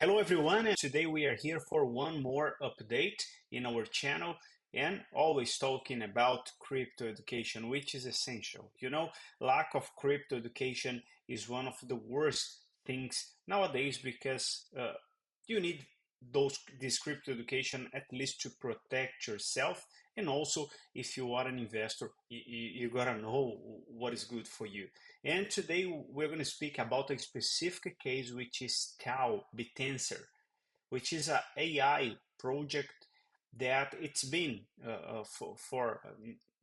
Hello everyone, and today we are here for one more update in our channel and always talking about crypto education, which is essential. Lack of crypto education is one of the worst things nowadays because you need this crypto education at least to protect yourself, and also if you are an investor, you gotta know what is good for you. And today we're going to speak about a specific case, which is TAO Bittensor, which is an AI project that it's been for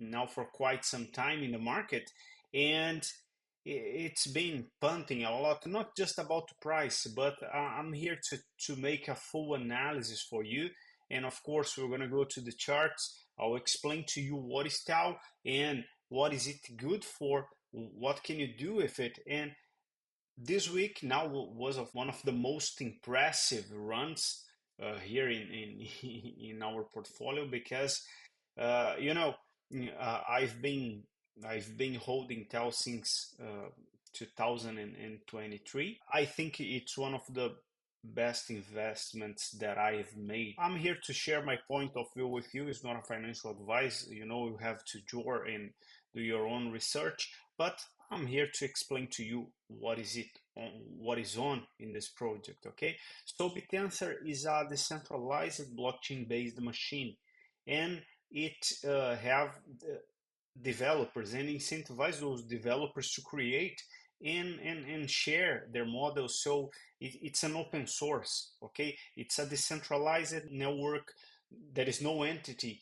now for quite some time in the market, and it's been punting a lot, not just about the price, but I'm here to make a full analysis for you. And of course, we're going to go to the charts. I'll explain to you what is TAO and what is it good for, what can you do with it. And this week now was one of the most impressive runs here in our portfolio because uh, you know I've been holding TEL since 2023. I think it's one of the best investments that I've made. I'm here to share my point of view with you. It's not a financial advice. You have to draw and do your own research, but I'm here to explain to you what is on in this project. Okay, so Bittensor is a decentralized blockchain-based machine, and it have developers and incentivize those developers to create and share their models. So it's an open source. Okay, it's a decentralized network. There is no entity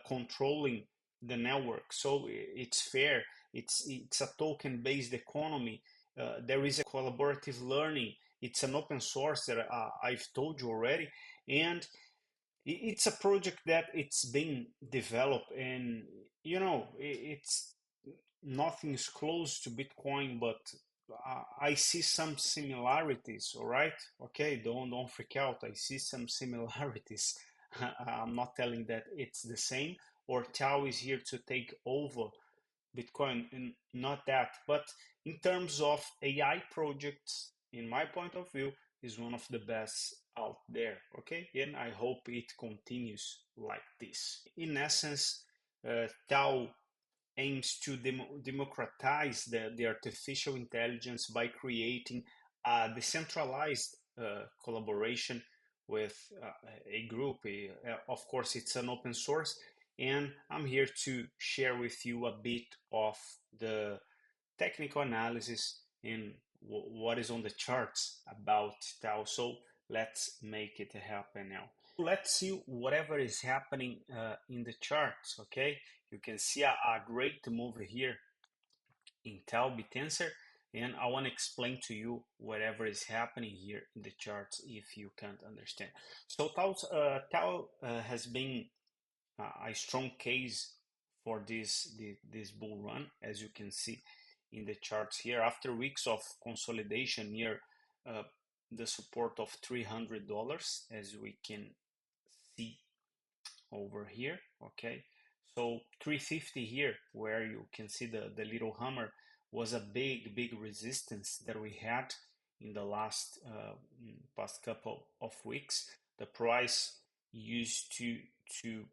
controlling the network, so it's fair. It's a token based economy. There is a collaborative learning. It's an open source that I've told you already. And it's a project that it's been developed, and it's nothing is close to Bitcoin, but I see some similarities. All right, okay, don't freak out. I see some similarities. I'm not telling that it's the same or Tao is here to take over Bitcoin, and not that. But in terms of AI projects, in my point of view, is one of the best out there. Okay, and I hope it continues like this. In essence, Tao aims to democratize the artificial intelligence by creating a decentralized collaboration with a group. Of course, it's an open source, and I'm here to share with you a bit of the technical analysis and what is on the charts about Tau. So let's make it happen now. Let's see whatever is happening in the charts. Okay, you can see a great move here in Tau Bittensor, and I want to explain to you whatever is happening here in the charts if you can't understand. So Tau has been a strong case for this bull run, as you can see in the charts here. After weeks of consolidation near uh, the support of $300, as we can see over here. Okay, so 350 here, where you can see the little hammer, was a big resistance that we had in the past couple of weeks. The price used to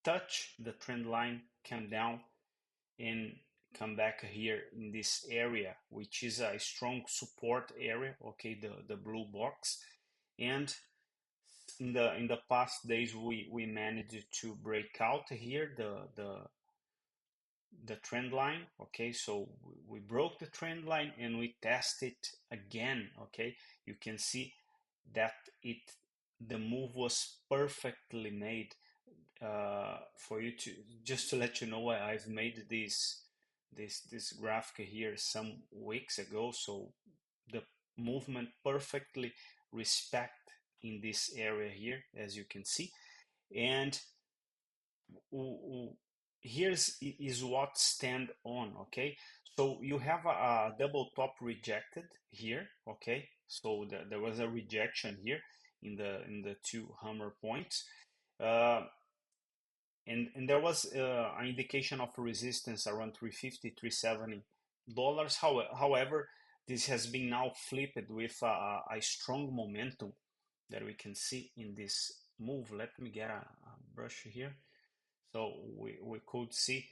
touch the trend line, come down, and come back here in this area, which is a strong support area. Okay, the blue box. And in the past days, we managed to break out here the trend line. Okay, so we broke the trend line and we test it again. Okay, you can see that the move was perfectly made. For you to let you know, I've made this graphic here some weeks ago, so the movement perfectly respect in this area here, as you can see. And here's is what stand on. Okay, so you have a double top rejected here. Okay, so there was a rejection here in the two hammer points. uh, and there was an indication of resistance around 350 $370. However, This has been now flipped with a strong momentum that we can see in this move. Let me get a brush here. So we could see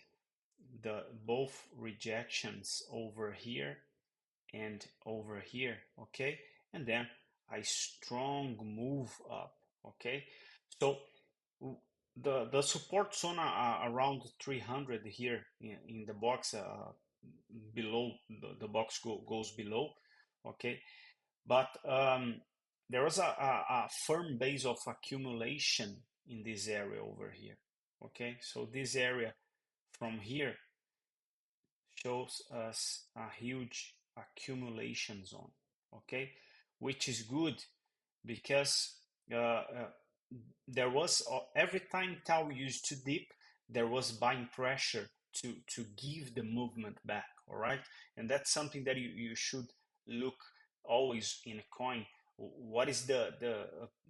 the both rejections over here and over here, okay? And then a strong move up, okay? So the support zone around 300 here in the box, below the box goes below, okay? But there was a firm base of accumulation in this area over here, okay? So this area from here shows us a huge accumulation zone, okay? Which is good because there was, every time TAO used to dip, there was buying pressure to give the movement back, all right? And that's something that you should look always in a coin. What is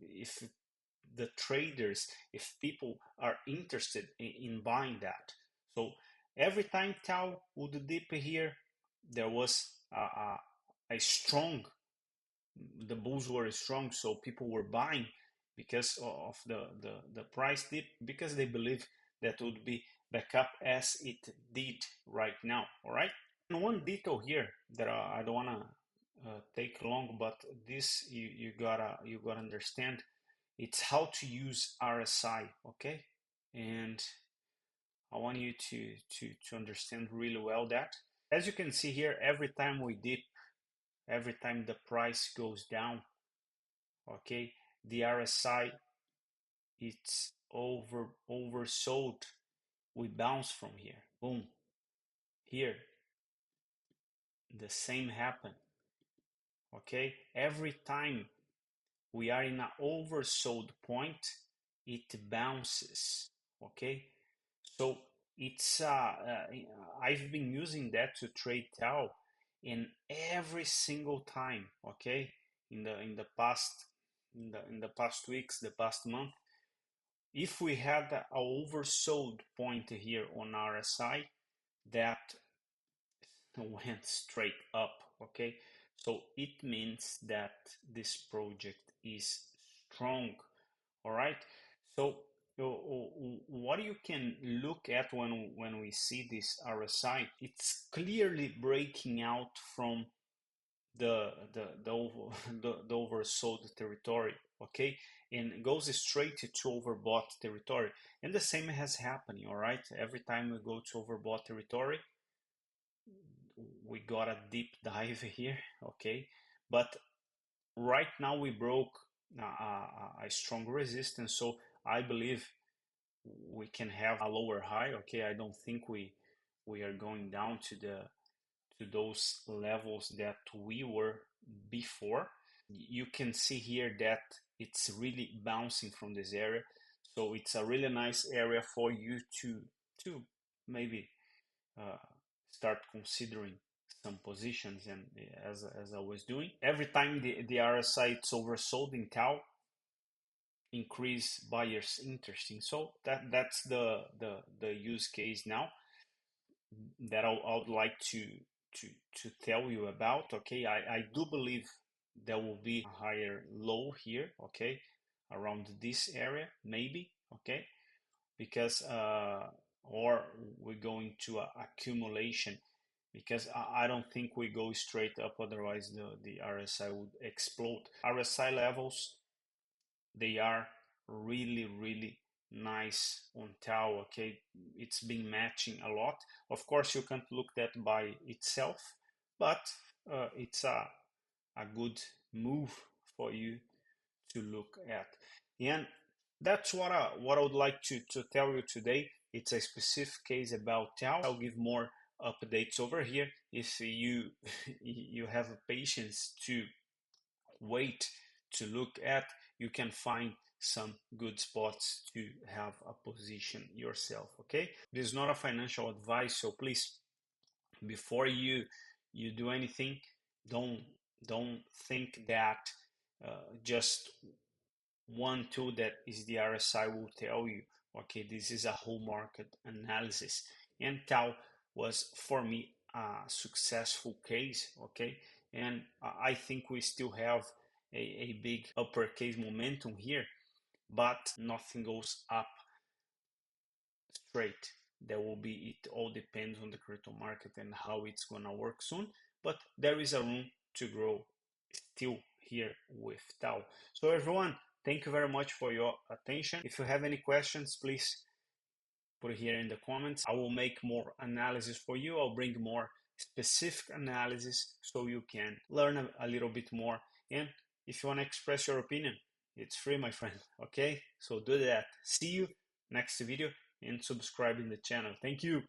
if the traders, if people are interested in buying that? So every time TAO would dip here, there was a strong, the bulls were strong, so people were buying because of the price dip, because they believe that would be back up as it did right now, all right? And one detail here that I don't want to take long, but this you gotta understand. It's how to use RSI, okay? And I want you to understand really well that. As you can see here, every time we dip, every time the price goes down, okay, the RSI, it's oversold. We bounce from here, boom. Here, the same happen, okay? Every time we are in an oversold point, it bounces, okay? So it's I've been using that to trade TAO, in every single time, okay? In the past, in the past weeks, the past month, if we had a oversold point here on RSI, that went straight up, okay? So it means that this project is strong, all right? So what you can look at when we see this RSI, it's clearly breaking out from the oversold territory, okay, and goes straight to overbought territory. And the same has happening, all right? Every time we go to overbought territory, we got a deep dive here, okay? But right now we broke a strong resistance, so I believe we can have a lower high, okay? I don't think we are going down to those levels that we were before. You can see here that it's really bouncing from this area, so it's a really nice area for you to maybe uh, start considering some positions. And as I was doing, every time the RSI it's oversold in TAO, increase buyers interesting. So that's the use case now that I would like to tell you about. Okay, I do believe there will be a higher low here, okay, around this area maybe, okay, because or we're going to accumulation, because I don't think we go straight up, otherwise the RSI would explode. RSI levels, they are really nice on TAO, okay? It's been matching a lot. Of course, you can't look that by itself, but it's a good move for you to look at. And that's what I would like to tell you today. It's a specific case about TAO. I'll give more updates over here. If you you have patience to wait to look at, you can find some good spots to have a position yourself, okay? This is not a financial advice, so please, before you do anything, don't think that just one tool that is the RSI will tell you, okay, this is a whole market analysis. And TAO was, for me, a successful case, okay? and I think we still have a big uppercase momentum here, but nothing goes up straight. There will be, it all depends on the crypto market and how it's gonna work soon, but there is a room to grow still here with TAO. So everyone, thank you very much for your attention. If you have any questions, please put it here in the comments. I will make more analysis for you. I'll bring more specific analysis so you can learn a little bit more. And if you want to express your opinion, it's free, my friend. Okay, so do that. See you next video and subscribe in the channel. Thank you.